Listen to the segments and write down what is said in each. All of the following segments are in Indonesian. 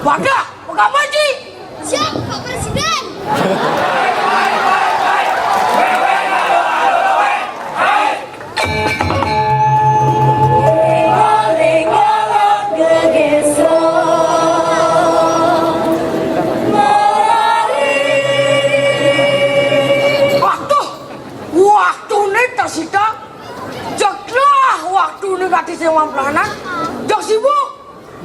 Wadah, Pak Haji. Siap, Pak Presiden. Waktu ini tersita, jeklah waktu ini kati sewa pelanan, jek sibuk.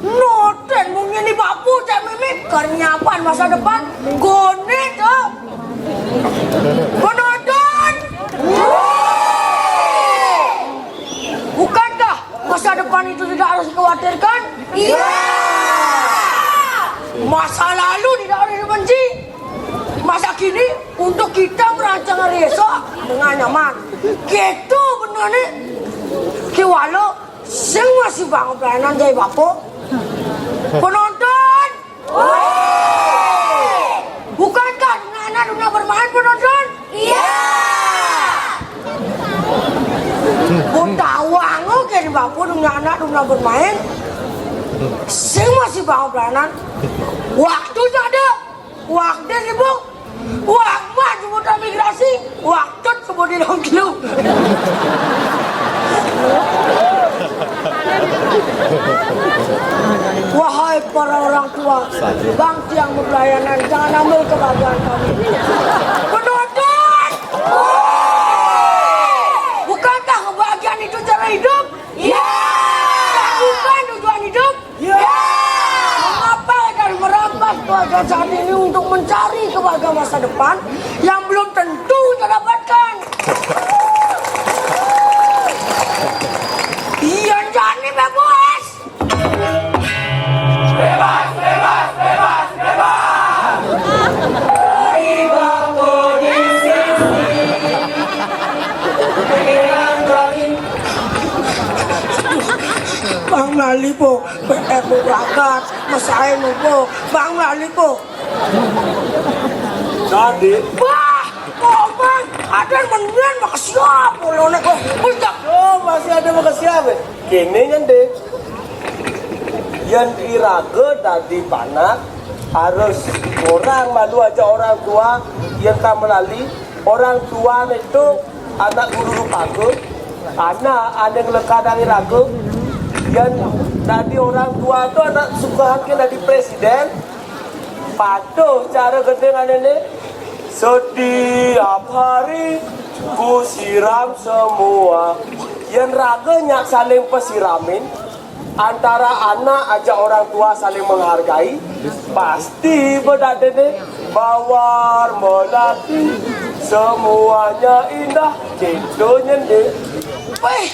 Noten mungkin ini bapu cak mimik kenyapan masa depan gone tuh penonton. Bukankah masa depan itu tidak harus dikhawatirkan? Iya. Masa lalu tidak harus dibenci. Masa kini untuk kita merancang hari esok dengan nyaman. Gitu bener nih. Kiwalo sing masih bangun pelayanan jadi bapu. Penonton, bukankah dengan anak dunia bermain penonton? Iya. Butawangu kiri bapu dengan anak dunia bermain. Sing masih bangun pelayanan. Waktu ada, waktu sibuk, waktu sebutan migrasi, waktu sebutan dongklu. Wahai para orang tua, bangsa yang berpelayanan, jangan ambil kebahagiaan kami. Penonton, bukankah kebahagiaan itu cara hidup? Iya. Bukan tujuan hidup? Iya. Mengapa kalian merampas kebahagiaan saat ini untuk mencari kebahagiaan masa depan yang belum tentu terdapatkan? Iya, jadi bebas. Bebas, bebas, bebas, bebas. Ibaku di sini. Bang Lali po, po rakat, masahin mo po. Bang Lali po. Jadi, Wah, Bang, ada mendingan makasiap lo nek. oh masih ada makasih apa? Kini nyende. Yang iraga tadi panak harus orang malu aja orang tua yang tak melalui orang tua itu anak guru paku anak yang lekat dari ragu yang tadi orang tua itu anak suka hakim dari presiden patuh cara gendengan ini setiap hari ku siram semua yang raganya saling pesiramin antara anak aja orang tua saling menghargai pasti berdadene mawar melati semuanya indah gitu nyende. Weh,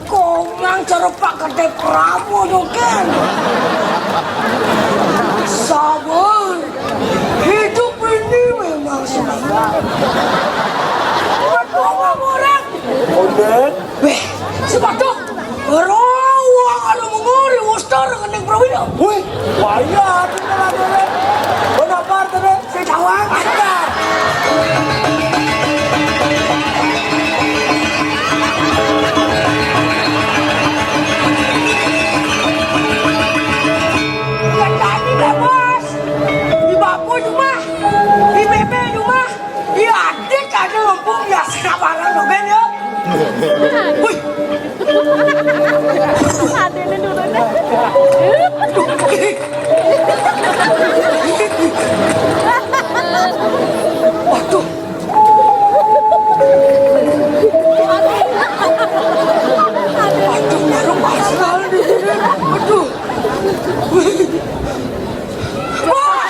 komang cerepak kedai pramu tuh kan. Sabar, hidup ini memang susah. Betul orang. Onet Weh, sepatu berawang ada mengori ustar kening prawira. wih wayah kita ada kenapa tadi Saya cawang antar. Di bebas, di bapu cuma, di bebe cuma, di adik ada lempung ya sabaran lo ben ya. Wih, Adanya dulu deh. waduh. Waduh, baru pasal di sini. Waduh. Wah,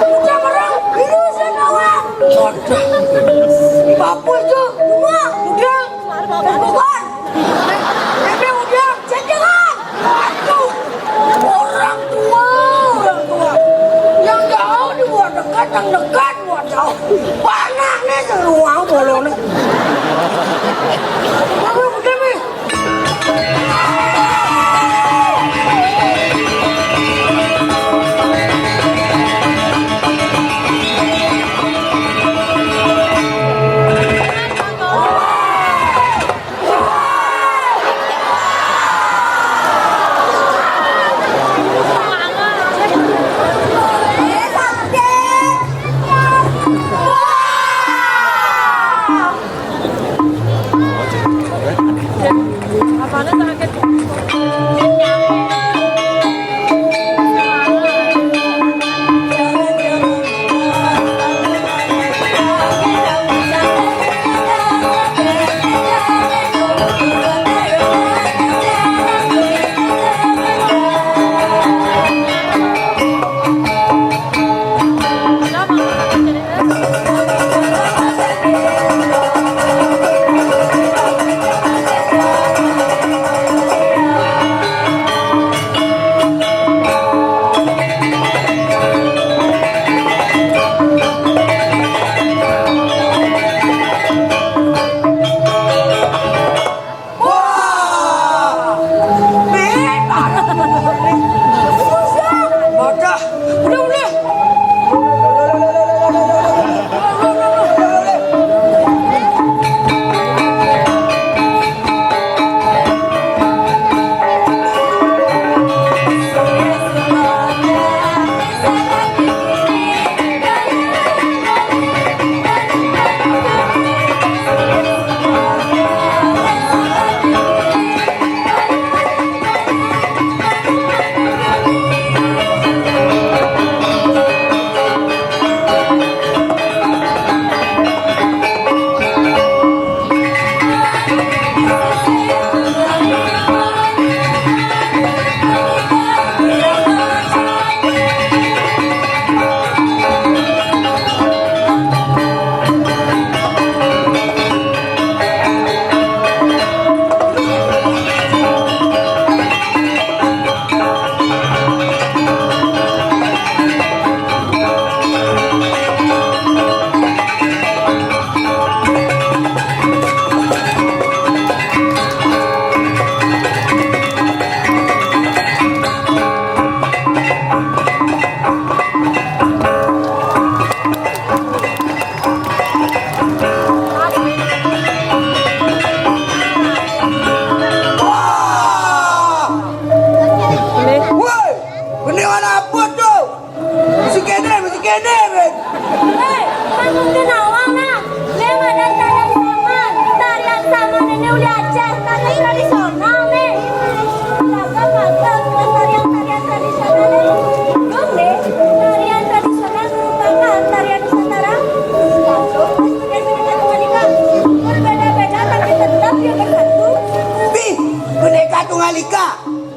udah merang, ini saya kawan. Waduh, bapu itu, semua udah, bukan. Bebe udah, cendengan. Waduh, orang tua. datang dekat buat jauh. Panas nih seluang bolong nih. Aku begini.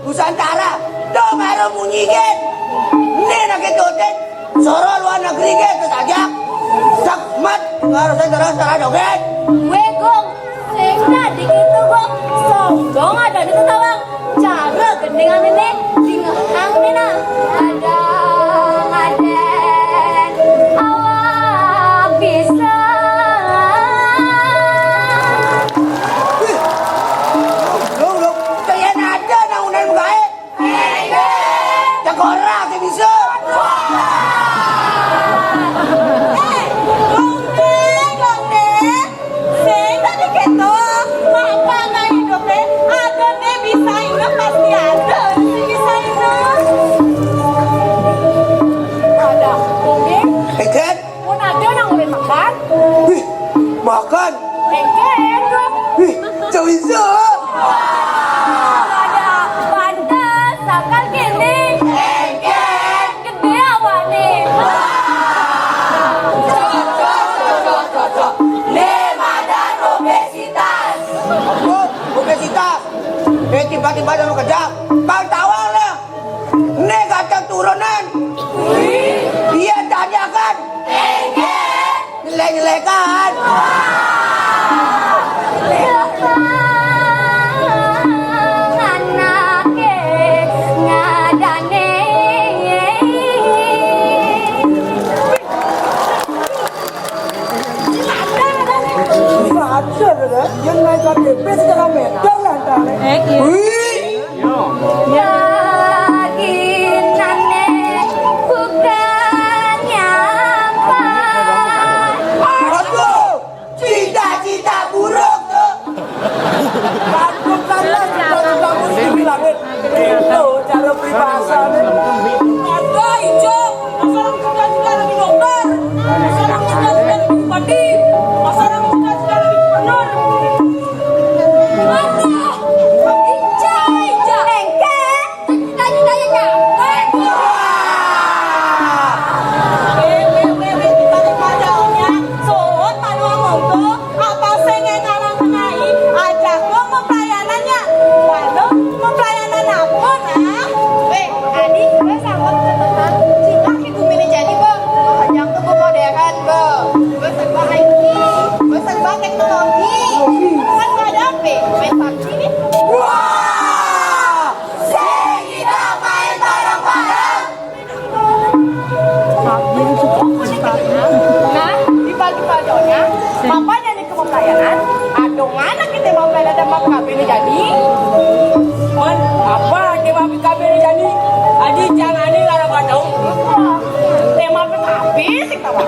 Nusantara dong harus munyikin ini nak itutin soro luar negeri gitu saja sakmat harus terus joget Wegong, sehingga dikitu gong, sombong ada di ketawang. Cara gendingan ini dingahang nina. Ada ngaden, awak bisa. Lu, kalian ada naunan bae. Jagorak sih bisa. Makan. Wih, jauh bisa. Ada pantas, sakal kini. Gede awak nih. Cocok. Lima dan obesitas. Oh, obesitas. Tiba-tiba ada kejam. Bang tawang lah. Ini kacang turunan. Dia tanyakan. Nyelek-nyelekan. Yang naik KTP secara medang lah Yakinannya bukan nyampai. Aduh, cita-cita buruk tuh. Lakukanlah cita-cita dibilangin. Itu cara peribahasa ada hijau. Masalah cita-cita lagi dokter. Masalah cita-cita lagi bupati. Masalah cita-cita lagi gubernur. Hijau. Engket, cita-citanya nyampai. Wah, kita main bareng-bareng. Nah, di pagi-paginya, Papa jadi ke pelayanan. Aduh, mana kita mau pelayanan dan mau kabin jadi? Man, apa tema PKB ini jadi? Adi jangan ini nggak dapat tahu. Tema PKB sih tahu.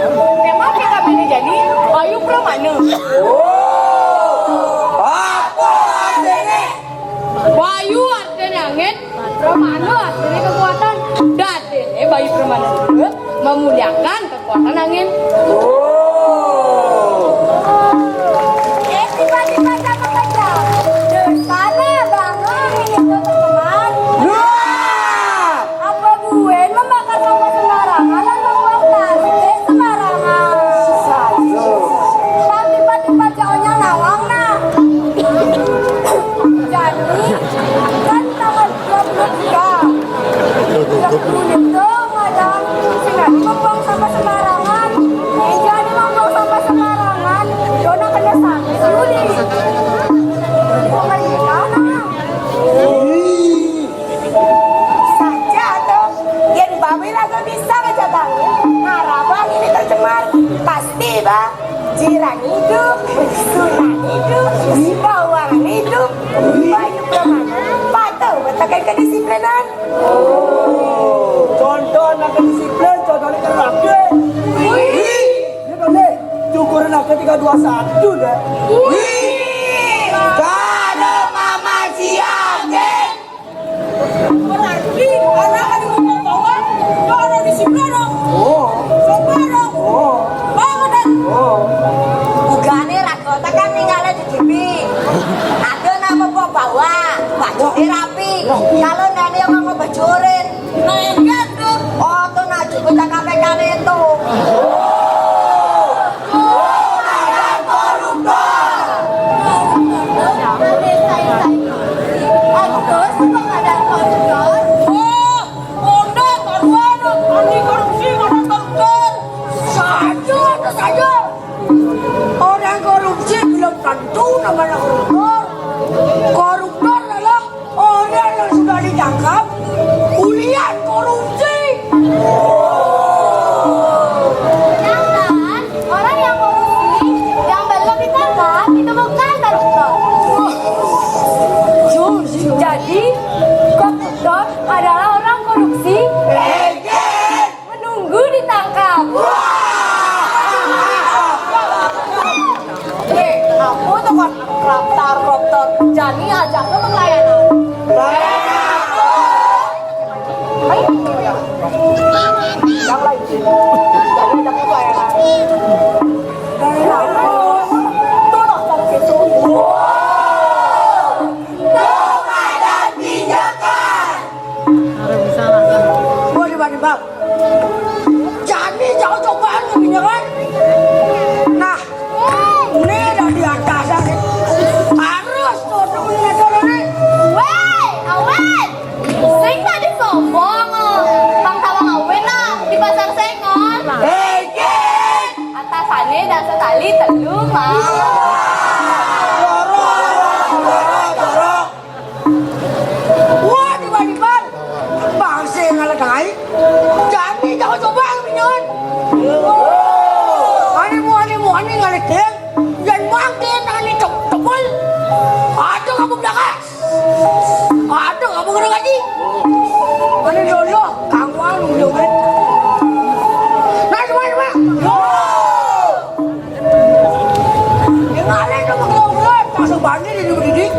Tema PKB ini jadi, ayo pro mana? Apa artinya? Bayu artinya angin, Pramana artinya kekuatan. Dati Bayu Pramana itu memuliakan kekuatan angin. Tiba-tiba sama saja. Sana bangun ini teman-teman. Apa gue membakar sampah sembarangan dan membuang plastik sembarangan? Tiba-tiba jauhnya nawang nah. Jadi kan tanggal 23 itu madam sinari membuang sampah sembarangan. Jadi membuang sampah sembarangan, Dona kena sanksi Yuli. Bukan gimana? Saja tuh, yang babi lagu bisa kejadian. Harapan ini tercemar, pasti bah. Jiran hidup, sunan hidup, bawang hidup, Bayu Pramana patuh bertakai kedisiplinan. Contoh nak kedisiplin, contohnya kerake. Ini boleh, cukurin nak ketika 21 dah. Kalau mama siangin. Berarti anak ada ngomong bahwa gak ada disiplin dong. Sembarang. Banget. Bugane rakota kan ninggalnya di TV. Ada nama bawa, baju rapi. Kalau nani yang mau bajurin, nah enggak tuh. Oh tuh naju kita KPK itu. Orang korupsi belum tentu namanya koruptor. Koruptor adalah orang yang sudah ditangkap kuliah korupsi. Jangan orang yang korupsi yang belum ditangkap itu bukan koruptor. Jadi koruptor adalah orang korupsi menunggu ditangkap. Aku tuh kan koruptor, jadi ajak ke pelayanan. Yang lain, jadi ajak ke pelayanan. Dari aku, tuh loh cara gitu. Dan pijakan. Boleh bang. Jadi jangan cobaan kebijakan. Nah, ini dah di atas dah. Harus tuh punya cara ni. Weh, awen, sing tadi sombong. Bang tawang awen lah di pasar sengon. Atasan Wani di didik.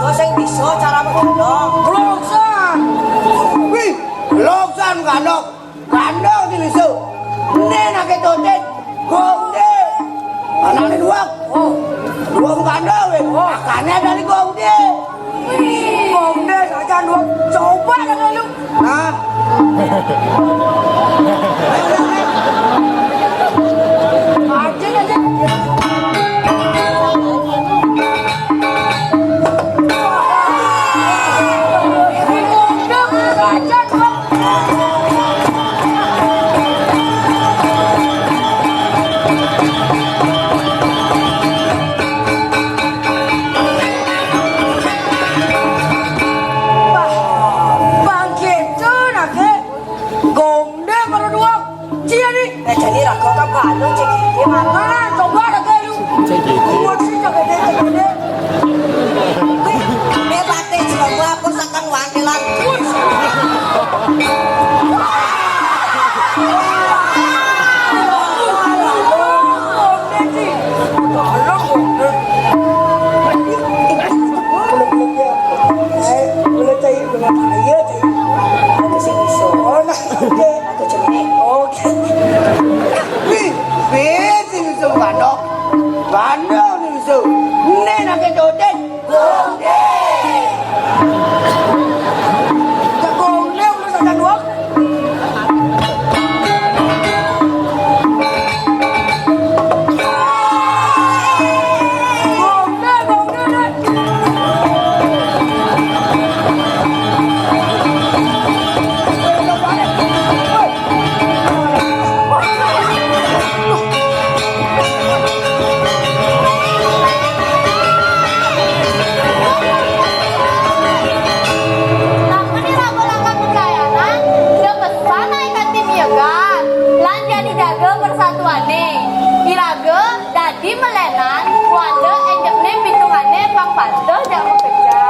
raga sing bisa cara mengandung. Loksan. Wih, loksan kandok. Kandok di lisu. Nenek ketotet. Gongde. Anaknya dua. Oh. Dua kandok. Makannya dari gongde. Gongde saja dua. Coba dengan lu. Nah. Aja aja. Jadi raga kabalo cek iki mana coba ada kayu. Masih jaga deh. ne pate jero aku sakang wantelan. Aku sing iso. Aku jenenge. Oke. Wih, di lisu kandok. Kandok di lisu. Nenek ketotet. Gongde. Gongde udah saja dua. Dadi melenan, wanda enjekne pitungane pang pantel jak bekerja.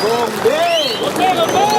Gongde.